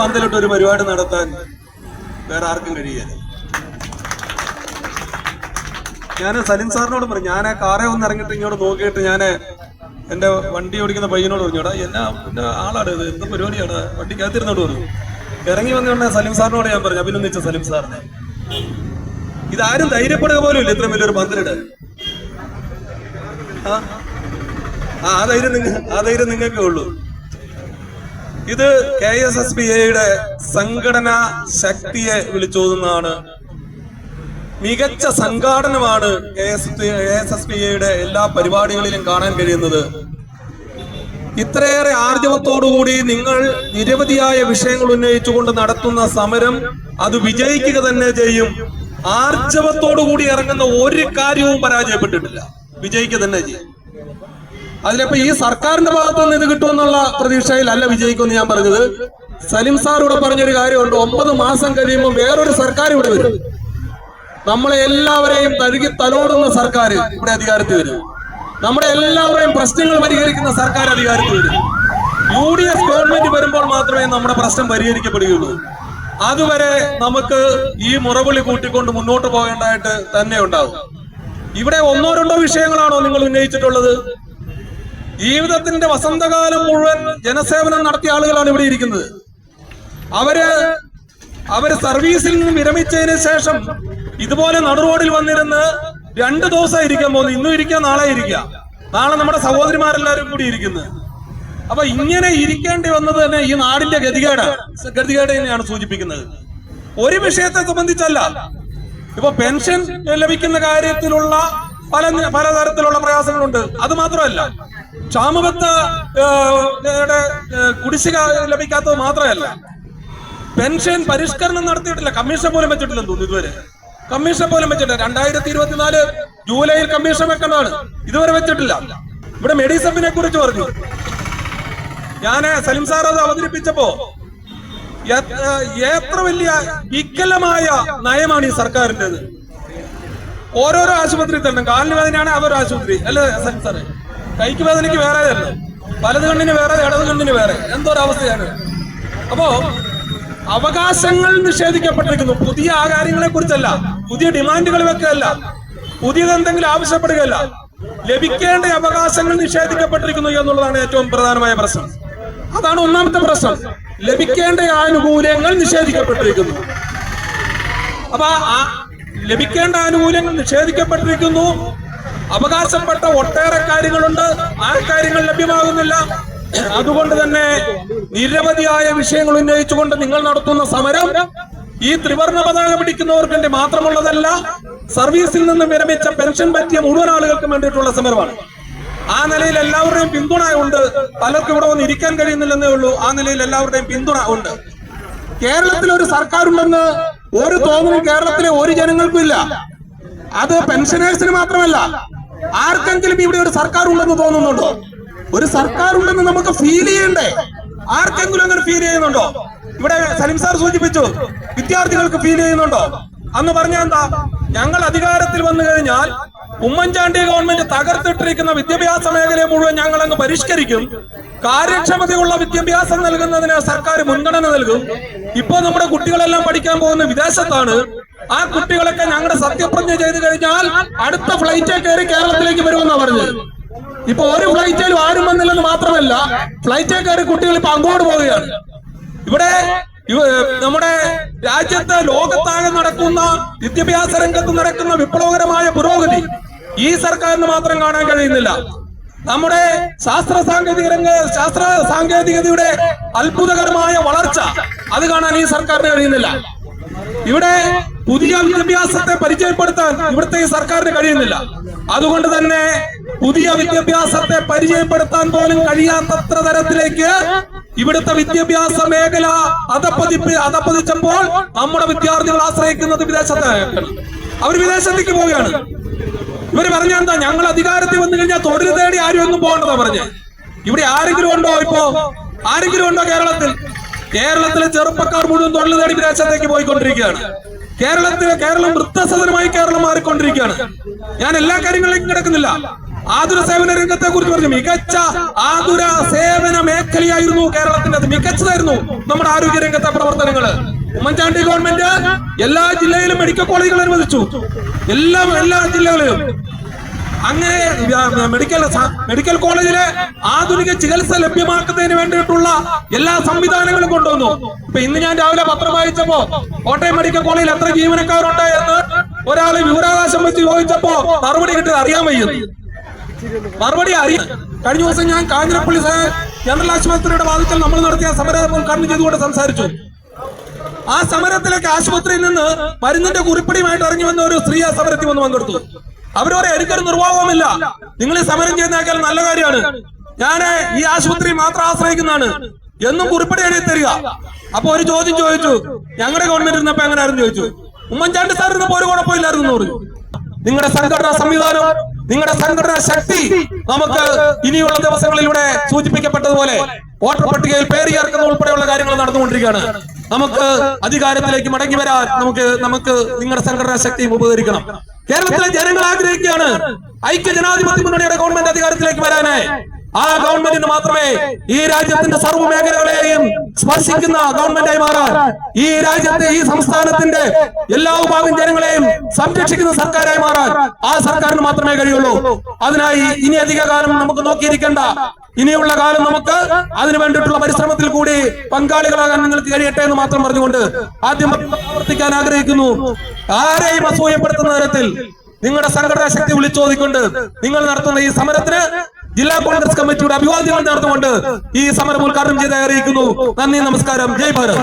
പന്തലിട്ട് ഒരു പരിപാടി നടത്താൻ വേറെ ആർക്കും കഴിയില്ല. ഞാൻ സലിം സാറിനോട് പറഞ്ഞു, ഞാൻ ആ കാറെ ഒന്ന് ഇറങ്ങിയിട്ട് ഇങ്ങോട്ട് നോക്കിയിട്ട് ഞാൻ എന്റെ വണ്ടി ഓടിക്കുന്ന പയ്യനോട് പറഞ്ഞോടാ, എന്റെ ആളാണ് ഇത്, എന്ത് പരിപാടിയാണ്, വണ്ടിക്കകത്തിരുന്നോട് പറഞ്ഞു. ഇറങ്ങി വന്നുകൊണ്ട് സലിം സാറിനോട് ഞാൻ പറഞ്ഞു, അഭിനന്ദിച്ച സലിം സാറിനെ. ഇതാരും ധൈര്യപ്പെടുക പോലും ഇല്ല ഇത്രയും വലിയൊരു പന്തലിട്. ആ ധൈര്യം നിങ്ങൾക്കേ ഉള്ളൂ. ഇത് KSSPAയുടെ സംഘടനാ ശക്തിയെ വിളിച്ചോതുന്നതാണ്. മികച്ച സംഘാടനമാണ് KSSPAയുടെ എല്ലാ പരിപാടികളിലും കാണാൻ കഴിയുന്നത്. ഇത്രയേറെ ആർജവത്തോടുകൂടി നിങ്ങൾ നിരവധിയായ വിഷയങ്ങൾ ഉന്നയിച്ചുകൊണ്ട് നടത്തുന്ന സമരം അത് വിജയിക്കുക തന്നെ ചെയ്യും. ആർജവത്തോടുകൂടി ഇറങ്ങുന്ന ഒരു കാര്യവും പരാജയപ്പെട്ടിട്ടില്ല, വിജയിക്കുക തന്നെ ചെയ്യും. അതിലിപ്പോ ഈ സർക്കാരിന്റെ ഭാഗത്തുനിന്ന് ഇത് കിട്ടുമെന്നുള്ള പ്രതീക്ഷയിലല്ല വിജയിക്കുമെന്ന് ഞാൻ പറഞ്ഞത്. സലിം സാർ ഇവിടെ പറഞ്ഞൊരു കാര്യമുണ്ട്, 9 മാസം കഴിയുമ്പോൾ വേറൊരു സർക്കാർ ഇവിടെ വരും. നമ്മളെ എല്ലാവരെയും തഴുകി തലോടുന്ന സർക്കാർ ഇവിടെ അധികാരത്തിൽ വരും. നമ്മുടെ എല്ലാവരെയും പ്രശ്നങ്ങൾ പരിഹരിക്കുന്ന സർക്കാർ അധികാരത്തിൽ വരും. UDF ഗവൺമെന്റ് വരുമ്പോൾ മാത്രമേ നമ്മുടെ പ്രശ്നം പരിഹരിക്കപ്പെടുകയുള്ളൂ. അതുവരെ നമുക്ക് ഈ മുറവിളി കൂട്ടിക്കൊണ്ട് മുന്നോട്ട് പോകേണ്ടതായിട്ട് തന്നെ ഉണ്ടാവും. ഇവിടെ 1-2 വിഷയങ്ങളാണോ നിങ്ങൾ ഉന്നയിച്ചിട്ടുള്ളത്? ജീവിതത്തിന്റെ വസന്തകാലം മുഴുവൻ ജനസേവനം നടത്തിയ ആളുകളാണ് ഇവിടെ ഇരിക്കുന്നത്. അവര് സർവീസിൽ നിന്ന് വിരമിച്ചതിന് ശേഷം ഇതുപോലെ നടുറോഡിൽ വന്നിരുന്ന് 2 ദിവസം ഇരിക്കാൻ പോകുന്നു. ഇന്നും ഇരിക്കുക, നാളെ ഇരിക്കുക, നാളെ നമ്മുടെ സഹോദരിമാരെല്ലാവരും കൂടി ഇരിക്കുന്നത്. അപ്പൊ ഇങ്ങനെ ഇരിക്കേണ്ടി വന്നത് തന്നെ ഈ നാടിന്റെ ഗതികേട് തന്നെയാണ് സൂചിപ്പിക്കുന്നത്. ഒരു വിഷയത്തെ സംബന്ധിച്ചല്ല, ഇപ്പൊ പെൻഷൻ ലഭിക്കുന്ന കാര്യത്തിലുള്ള പലതരത്തിലുള്ള പ്രയാസങ്ങളുണ്ട്. അത് മാത്രമല്ല, ക്ഷാമബത്ത കുടിശ്ശിക ലഭിക്കാത്തത് മാത്രമല്ല, പെൻഷൻ പരിഷ്കരണം നടത്തിയിട്ടില്ല, കമ്മീഷൻ പോലും വെച്ചിട്ടില്ലെന്ന് തോന്നുന്നു. ഇതുവരെ കമ്മീഷൻ പോലും വെച്ചിട്ടില്ല. 2024 ജൂലൈയിൽ കമ്മീഷൻ വെക്കേണ്ടതാണ്, ഇതുവരെ വെച്ചിട്ടില്ല. ഇവിടെ മെഡിസപ്പിനെ കുറിച്ച് പറഞ്ഞു. ഞാൻ സലിം സാർ അത് അവതരിപ്പിച്ചപ്പോ എത്ര വലിയ വികലമായ നയമാണ് ഈ സർക്കാരിൻ്റെത്. ഓരോരോ ആശുപത്രി തന്നെ, കാലിന് വേദനയാണ് അതൊരു ആശുപത്രി അല്ലേ സലിം സാറേ, കൈക്ക് വേദനയ്ക്ക് വേറെ അല്ല, വലത് കണ്ണിന് വേറെ ഇടത് കണ്ണിന് വേറെ, എന്തോരവസ്ഥയാണ്. അപ്പോ അവകാശങ്ങൾ നിഷേധിക്കപ്പെട്ടിരിക്കുന്നു. പുതിയ ആ കാര്യങ്ങളെ കുറിച്ചല്ല, പുതിയ ഡിമാൻഡുകൾ വെക്കുകയല്ല, പുതിയതെന്തെങ്കിലും ആവശ്യപ്പെടുകയല്ല, ലഭിക്കേണ്ട അവകാശങ്ങൾ നിഷേധിക്കപ്പെട്ടിരിക്കുന്നു എന്നുള്ളതാണ് ഏറ്റവും പ്രധാനമായ പ്രശ്നം. അതാണ് ഒന്നാമത്തെ പ്രശ്നം. ലഭിക്കേണ്ട ആനുകൂല്യങ്ങൾ നിഷേധിക്കപ്പെട്ടിരിക്കുന്നു. അപ്പൊ ലഭിക്കേണ്ട ആനുകൂല്യങ്ങൾ നിഷേധിക്കപ്പെട്ടിരിക്കുന്നു. അവകാശപ്പെട്ട ഒട്ടേറെ കാര്യങ്ങളുണ്ട്, ആ കാര്യങ്ങൾ ലഭ്യമാകുന്നില്ല. അതുകൊണ്ട് തന്നെ നിരവധിയായ വിഷയങ്ങൾ ഉന്നയിച്ചുകൊണ്ട് നിങ്ങൾ നടത്തുന്ന സമരം ഈ ത്രിവർണ്ണ പതാക പിടിക്കുന്നവർക്ക് വേണ്ടി മാത്രമുള്ളതല്ല, സർവീസിൽ നിന്ന് വിരമിച്ച പെൻഷൻ പറ്റിയ മുഴുവൻ ആളുകൾക്കും വേണ്ടിയിട്ടുള്ള സമരമാണ്. ആ നിലയിൽ എല്ലാവരുടെയും പിന്തുണ ഉണ്ട്. പലർക്കും ഇവിടെ വന്ന് ഇരിക്കാൻ കഴിയുന്നില്ലെന്നേ ഉള്ളൂ. ആ നിലയിൽ എല്ലാവരുടെയും പിന്തുണ ഉണ്ട്. കേരളത്തിൽ ഒരു സർക്കാർ ഉണ്ടെന്ന് ഒരു തോന്നലും കേരളത്തിലെ ഒരു ജനങ്ങൾക്കും ഇല്ല. അത് പെൻഷനേഴ്സിന് മാത്രമല്ല, ആർക്കെങ്കിലും ഇവിടെ ഒരു സർക്കാർ ഉണ്ടെന്ന് തോന്നുന്നുണ്ടോ? ഒരു സർക്കാർ ഉണ്ടെന്ന് നമുക്ക് ഫീൽ ചെയ്യണ്ടേ? ആർക്കെങ്കിലും അങ്ങനെ ഫീൽ ചെയ്യുന്നുണ്ടോ? ഇവിടെ സലിം സാർ സൂചിപ്പിച്ചു, വിദ്യാർത്ഥികൾക്ക് ഫീൽ ചെയ്യുന്നുണ്ടോ? അന്ന് പറഞ്ഞ എന്താ, ഞങ്ങൾ അധികാരത്തിൽ വന്നു കഴിഞ്ഞാൽ ഉമ്മൻചാണ്ടി ഗവൺമെന്റ് തകർത്തിട്ടിരിക്കുന്ന വിദ്യാഭ്യാസ മേഖലയെ മുഴുവൻ ഞങ്ങൾ അങ്ങ് പരിഷ്കരിക്കും, കാര്യക്ഷമതയുള്ള വിദ്യാഭ്യാസം നൽകുന്നതിന് സർക്കാർ മുൻഗണന നൽകും. ഇപ്പൊ നമ്മുടെ കുട്ടികളെല്ലാം പഠിക്കാൻ പോകുന്ന വിദേശത്താണ്. ആ കുട്ടികളൊക്കെ ഞങ്ങളുടെ സത്യപ്രതിജ്ഞ ചെയ്തു കഴിഞ്ഞാൽ അടുത്ത ഫ്ലൈറ്റിൽ കയറി കേരളത്തിലേക്ക് വരുമെന്നാണ് പറഞ്ഞത്. ഇപ്പൊ ഒരു ഫ്ലൈറ്റിലും ആരും വന്നില്ലെന്ന് മാത്രമല്ല, ഫ്ലൈറ്റിൽ കയറി കുട്ടികൾ ഇപ്പൊ അങ്ങോട്ട് പോവുകയാണ്. ഇവിടെ നമ്മുടെ രാജ്യത്ത് ലോകത്താകെ നടക്കുന്ന വിദ്യാഭ്യാസ രംഗത്ത് നടക്കുന്ന വിപ്ലവകരമായ പുരോഗതി ഈ സർക്കാരിന് മാത്രം കാണാൻ കഴിയുന്നില്ല. നമ്മുടെ ശാസ്ത്ര സാങ്കേതികതയുടെ അത്ഭുതകരമായ വളർച്ച അത് കാണാൻ ഈ സർക്കാരിന് കഴിയുന്നില്ല. ഇവിടെ പുതിയ വിദ്യാഭ്യാസത്തെ പരിചയപ്പെടുത്താൻ ഇവിടുത്തെ ഈ സർക്കാരിന് കഴിയുന്നില്ല. അതുകൊണ്ട് തന്നെ പുതിയ വിദ്യാഭ്യാസത്തെ പരിചയപ്പെടുത്താൻ പോലും കഴിയാത്തത്ര തരത്തിലേക്ക് ഇവിടുത്തെ വിദ്യാഭ്യാസ മേഖല അധപ്പതിച്ചപ്പോൾ നമ്മുടെ വിദ്യാർത്ഥികൾ ആശ്രയിക്കുന്നത് വിദേശത്താണ്. അവർ വിദേശത്തേക്ക് പോവുകയാണ്. ഇവര് പറഞ്ഞ എന്താ, ഞങ്ങൾ അധികാരത്തിൽ വന്നു കഴിഞ്ഞാൽ തൊഴിൽ തേടി ആരും ഒന്നും പോകേണ്ടതാ പറഞ്ഞ്. ഇവിടെ ആരെങ്കിലും ഉണ്ടോ? ഇപ്പോ ആരെങ്കിലും ഉണ്ടോ കേരളത്തിലെ ചെറുപ്പക്കാർ മുഴുവൻ തൊഴിൽ തേടി വിദേശത്തേക്ക് പോയിക്കൊണ്ടിരിക്കുകയാണ്. കേരളം വൃദ്ധസദനമായി കേരളം മാറിക്കൊണ്ടിരിക്കുകയാണ്. ഞാൻ എല്ലാ കാര്യങ്ങളിലേക്കും കിടക്കുന്നില്ല. ആതുര സേവന രംഗത്തെ കുറിച്ച് പറഞ്ഞു. മികച്ച ആതുര സേവന മേഖലയായിരുന്നു കേരളത്തിന്റെ, മികച്ചതായിരുന്നു നമ്മുടെ ആരോഗ്യ രംഗത്തെ പ്രവർത്തനങ്ങള്. ഉമ്മൻചാണ്ടി ഗവൺമെന്റ് എല്ലാ ജില്ലയിലും മെഡിക്കൽ കോളേജുകൾ അനുവദിച്ചു, എല്ലാ ജില്ലകളിലും. അങ്ങനെ മെഡിക്കൽ കോളേജിലെ ആധുനിക ചികിത്സ ലഭ്യമാക്കുന്നതിന് വേണ്ടിയിട്ടുള്ള എല്ലാ സംവിധാനങ്ങളും കൊണ്ടുവന്നു. ഇപ്പൊ ഇന്ന് ഞാൻ രാവിലെ പത്രം വായിച്ചപ്പോ കോട്ടയം മെഡിക്കൽ കോളേജിൽ എത്ര ജീവനക്കാരുണ്ട് എന്ന് ഒരാള് വിവരാവകാശം വെച്ച് ചോദിച്ചപ്പോ മറുപടി കിട്ടിയത് അറിയാൻ വയ്യ. മറുപടി അറിയാം. കഴിഞ്ഞ ദിവസം ഞാൻ കാഞ്ഞിരപ്പള്ളി ജനറൽ ആശുപത്രിയുടെ വാതിക്കൽ നമ്മൾ നടത്തിയ സമരം ഉദ്ഘാടനം ചെയ്തുകൊണ്ട് സംസാരിച്ചു. ആ സമരത്തിലേക്ക് ആശുപത്രിയിൽ നിന്ന് മരുന്നിന്റെ കുറിപ്പടിയുമായിട്ട് ഇറങ്ങി വന്ന ഒരു സ്ത്രീ ആ സമരത്തിൽ വന്ന് പങ്കെടുത്തു. അവരോട് എനിക്കൊരു നിർവാഹവുമില്ല, നിങ്ങൾ ഈ സമരം ചെയ്യുന്നേക്കാൾ നല്ല കാര്യമാണ്, ഞാൻ ഈ ആശുപത്രി മാത്രം ആശ്രയിക്കുന്നതാണ് എന്നും കുറിപ്പടി എഴുതി തരിക. അപ്പൊ ഒരു ചോദ്യം ചോദിച്ചു, ഞങ്ങളുടെ ഗവൺമെന്റ് ഇരുന്നപ്പോ എങ്ങനെയായിരുന്നു ചോദിച്ചു. ഉമ്മൻചാണ്ടി സാർ ഇരുന്നപ്പോ ഒരു കുഴപ്പമില്ലായിരുന്നു എന്ന് പറഞ്ഞു. നിങ്ങളുടെ സംഘടനാ സംവിധാനം, നിങ്ങളുടെ സംഘടനാ ശക്തി നമുക്ക് ഇനിയുള്ള ദിവസങ്ങളിലൂടെ സൂചിപ്പിക്കപ്പെട്ടതുപോലെ വോട്ടർ പട്ടികയിൽ പേര് ചേർക്കുന്ന ഉൾപ്പെടെയുള്ള കാര്യങ്ങൾ നടന്നുകൊണ്ടിരിക്കുകയാണ്. നമുക്ക് അധികാരത്തിലേക്ക് മടങ്ങി വരാൻ നമുക്ക് നിങ്ങളുടെ സംഘടനാ ശക്തിയും ഉപകരിക്കണം. കേരളത്തിലെ ജനങ്ങൾ ആഗ്രഹിക്കുകയാണ് ഐക്യ ജനാധിപത്യ മുന്നണിയുടെ ഗവൺമെന്റ് അധികാരത്തിലേക്ക് വരാനായി. ആ ഗവൺമെന്റിന് മാത്രമേ ഈ രാജ്യത്തിന്റെ സർവ്വ മേഖലകളെയും സ്പർശിക്കുന്ന ഗവൺമെന്റായി മാറാൻ, ഈ രാജ്യത്തെ ഈ സംസ്ഥാനത്തിന്റെ എല്ലാ വിഭാഗം ജനങ്ങളെയും സംരക്ഷിക്കുന്ന സർക്കാരായി മാറാൻ ആ സർക്കാരിന് മാത്രമേ കഴിയുള്ളൂ. അതിനായി ഇനി അധിക കാലം നമുക്ക് നോക്കിയിരിക്കേണ്ട. ഇനിയുള്ള കാലം നമുക്ക് അതിനു വേണ്ടിയിട്ടുള്ള പരിശ്രമത്തിൽ കൂടി പങ്കാളികളാകാൻ നിങ്ങൾക്ക് കഴിയട്ടെ എന്ന് മാത്രം പറഞ്ഞുകൊണ്ട് ആദ്യം പ്രവർത്തിക്കാൻ ആഗ്രഹിക്കുന്നു. ആരെയും അസൂയപ്പെടുത്തുന്ന തരത്തിൽ നിങ്ങളുടെ സംഘടനാ ശക്തി വിളിച്ചോദിക്കൊണ്ട് നിങ്ങൾ നടത്തുന്ന ഈ സമരത്തിന് ജില്ലാ കോൺഗ്രസ് കമ്മിറ്റിയുടെ അഭിവാദ്യങ്ങൾ നടന്നുകൊണ്ട് ഈ സമരം ഉദ്ഘാടനം ചെയ്ത് അറിയിക്കുന്നു. നന്ദി, നമസ്കാരം, ജയ് ഭാരത്.